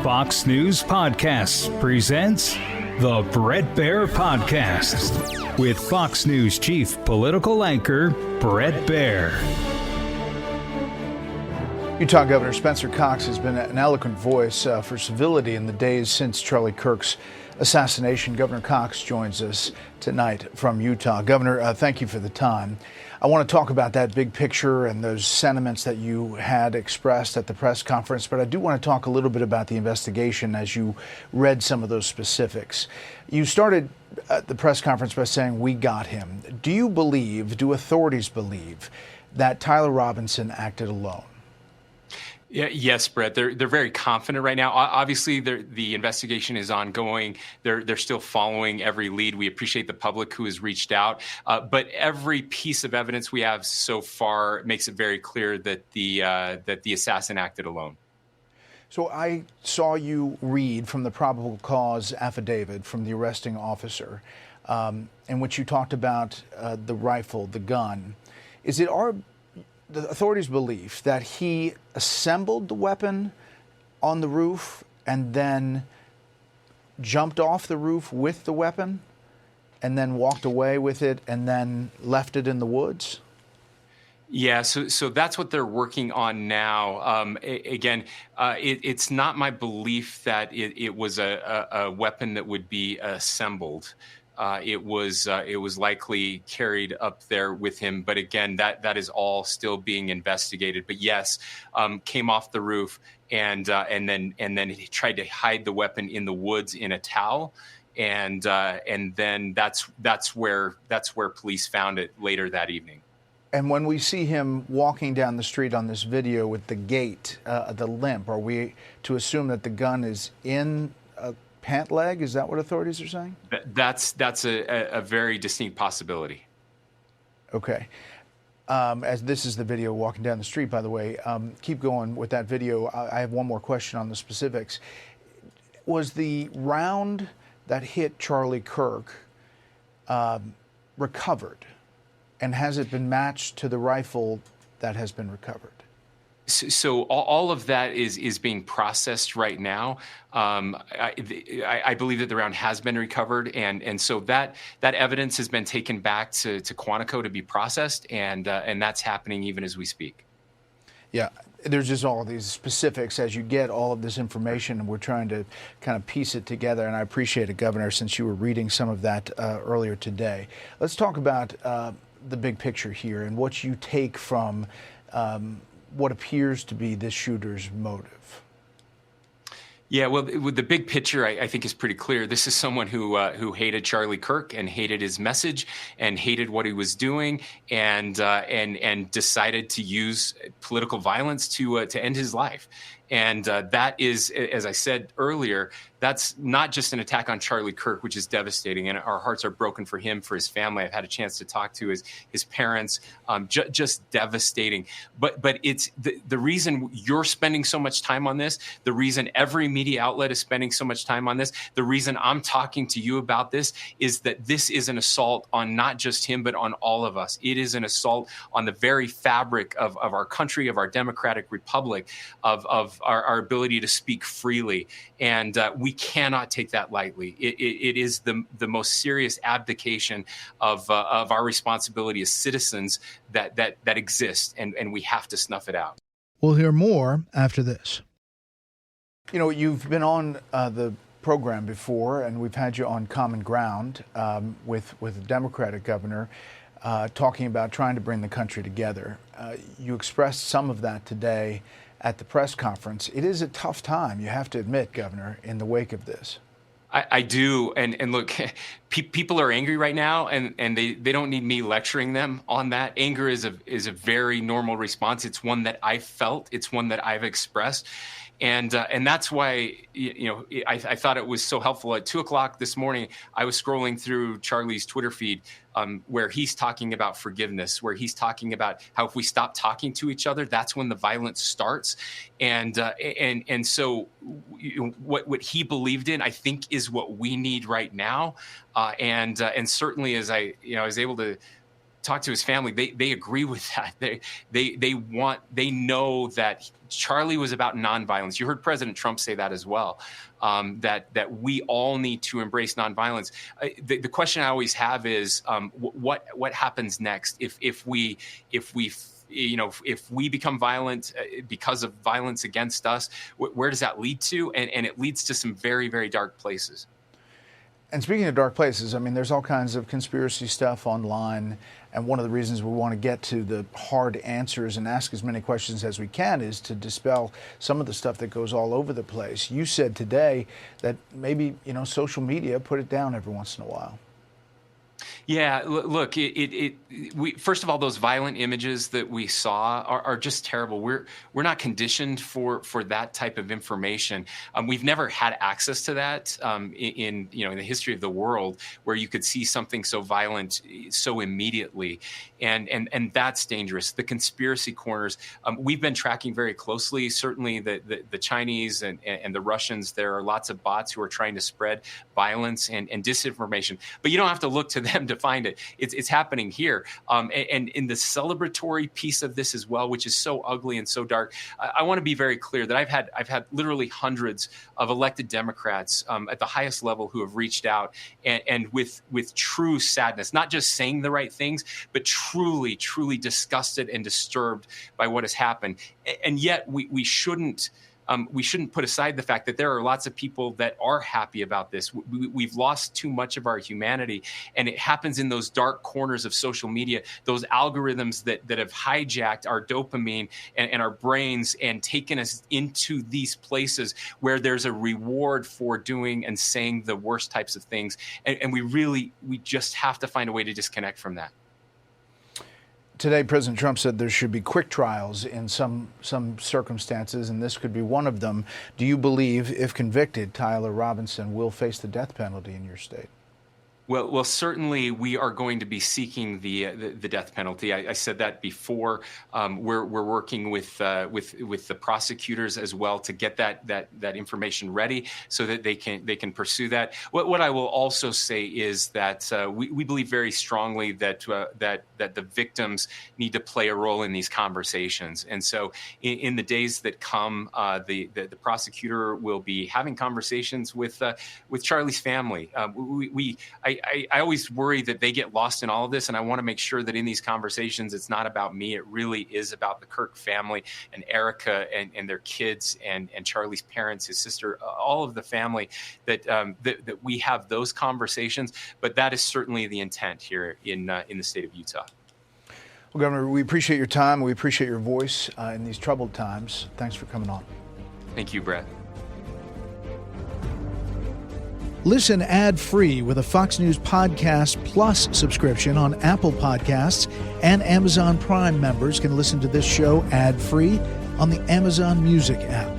Fox News Podcasts presents the Bret Baier Podcast with Fox News Chief Political Anchor Bret Baier. Utah Governor Spencer Cox has been an eloquent voice for civility in the days since Charlie Kirk's assassination. Governor Cox joins us tonight from Utah. Governor, thank you for the time. I want to talk about that big picture and those sentiments that you had expressed at the press conference, but I do want to talk a little bit about the investigation as you read some of those specifics. You started at the press conference by saying, "We got him." Do authorities believe that Tyler Robinson acted alone? Yeah, yes, Brett. They're very confident right now. Obviously, the investigation is ongoing. They're still following every lead. We appreciate the public who has reached out, but every piece of evidence we have so far makes it very clear that the assassin acted alone. So I saw you read from the probable cause affidavit from the arresting officer, in which you talked about the rifle, the gun. Is it the authorities' belief that he assembled the weapon on the roof and then jumped off the roof with the weapon and then walked away with it and then left it in the woods? Yeah, so that's what they're working on now. It's not my belief that it was a weapon that would be assembled. It was likely carried up there with him, but again, that is all still being investigated. But yes, came off the roof and then he tried to hide the weapon in the woods in a towel, and then that's where police found it later that evening. And when we see him walking down the street on this video with the gait, the limp, are we to assume that the gun is in a pant leg? Is that what authorities are saying? That's a very distinct possibility. Okay. As this is the video walking down the street, by the way, keep going with that video. I have one more question on the specifics. Was the round that hit Charlie Kirk recovered? And has it been matched to the rifle that has been recovered? So all of that is being processed right now. I believe that the round has been recovered, and so that evidence has been taken back to Quantico to be processed, and that's happening even as we speak. Yeah, there's just all these specifics as you get all of this information, and we're trying to kind of piece it together. And I appreciate it, Governor, since you were reading some of that earlier today. Let's talk about the big picture here and what you take from what appears to be this shooter's motive. Yeah, well, with the big picture, I think is pretty clear. This is someone who hated Charlie Kirk and hated his message and hated what he was doing, and decided to use political violence to end his life. And that is, as I said earlier, that's not just an attack on Charlie Kirk, which is devastating, and our hearts are broken for him, for his family. I've had a chance to talk to his parents, just devastating. But it's the reason you're spending so much time on this, the reason every media outlet is spending so much time on this, the reason I'm talking to you about this is that this is an assault on not just him, but on all of us. It is an assault on the very fabric of our country, of our democratic republic, of our ability to speak freely. And we cannot take that lightly. It is the most serious abdication of our responsibility as citizens that exists, and we have to snuff it out. We'll hear more after this. You know, you've been on the program before, and we've had you on Common Ground with a Democratic governor talking about trying to bring the country together. You expressed some of that today at the press conference. It is a tough time, you have to admit, Governor, in the wake of this. I do. And look, people are angry right now, and they don't need me lecturing them on that. Anger is a very normal response. It's one that I felt. It's one that I've expressed. And that's why, I thought it was so helpful. At 2 o'clock this morning, I was scrolling through Charlie's Twitter feed, where he's talking about forgiveness, where he's talking about how if we stop talking to each other, that's when the violence starts. And so what he believed in, I think, is what we need right now. And certainly, as I was able to talk to his family, they agree with that. They know that Charlie was about nonviolence. You heard President Trump say that as well, that we all need to embrace nonviolence. The question I always have is what happens next if we become violent because of violence against us? Where does that lead to? And it leads to some very, very dark places. And speaking of dark places, I mean, there's all kinds of conspiracy stuff online. And one of the reasons we want to get to the hard answers and ask as many questions as we can is to dispel some of the stuff that goes all over the place. You said today that maybe, social media, put it down every once in a while. Yeah, look, we first of all, those violent images that we saw are just terrible. We're not conditioned for that type of information. We've never had access to that in the history of the world, where you could see something so violent so immediately, and that's dangerous. The conspiracy corners, we've been tracking very closely. Certainly, the Chinese and the Russians. There are lots of bots who are trying to spread violence and disinformation, but you don't have to look to them to find it. It's happening here. And in the celebratory piece of this as well, which is so ugly and so dark, I want to be very clear that I've had literally hundreds of elected Democrats at the highest level who have reached out and with true sadness, not just saying the right things, but truly, truly disgusted and disturbed by what has happened. And yet we shouldn't put aside the fact that there are lots of people that are happy about this. We've lost too much of our humanity, and it happens in those dark corners of social media, those algorithms that have hijacked our dopamine and our brains and taken us into these places where there's a reward for doing and saying the worst types of things. And we just have to find a way to disconnect from that. Today, President Trump said there should be quick trials in some circumstances, and this could be one of them. Do you believe, if convicted, Tyler Robinson will face the death penalty in your state? Well, certainly we are going to be seeking the death penalty. I said that before. We're working with the prosecutors as well to get that information ready so that they can pursue that. What I will also say is that we believe very strongly that the victims need to play a role in these conversations. And so in the days that come, the prosecutor will be having conversations with Charlie's family. I always worry that they get lost in all of this, and I want to make sure that in these conversations, it's not about me. It really is about the Kirk family and Erica and their kids and Charlie's parents, his sister, all of the family, that we have those conversations. But that is certainly the intent here in the state of Utah. Well, Governor, we appreciate your time. We appreciate your voice in these troubled times. Thanks for coming on. Thank you, Brett. Listen ad-free with a Fox News Podcast Plus subscription on Apple Podcasts, and Amazon Prime members can listen to this show ad-free on the Amazon Music app.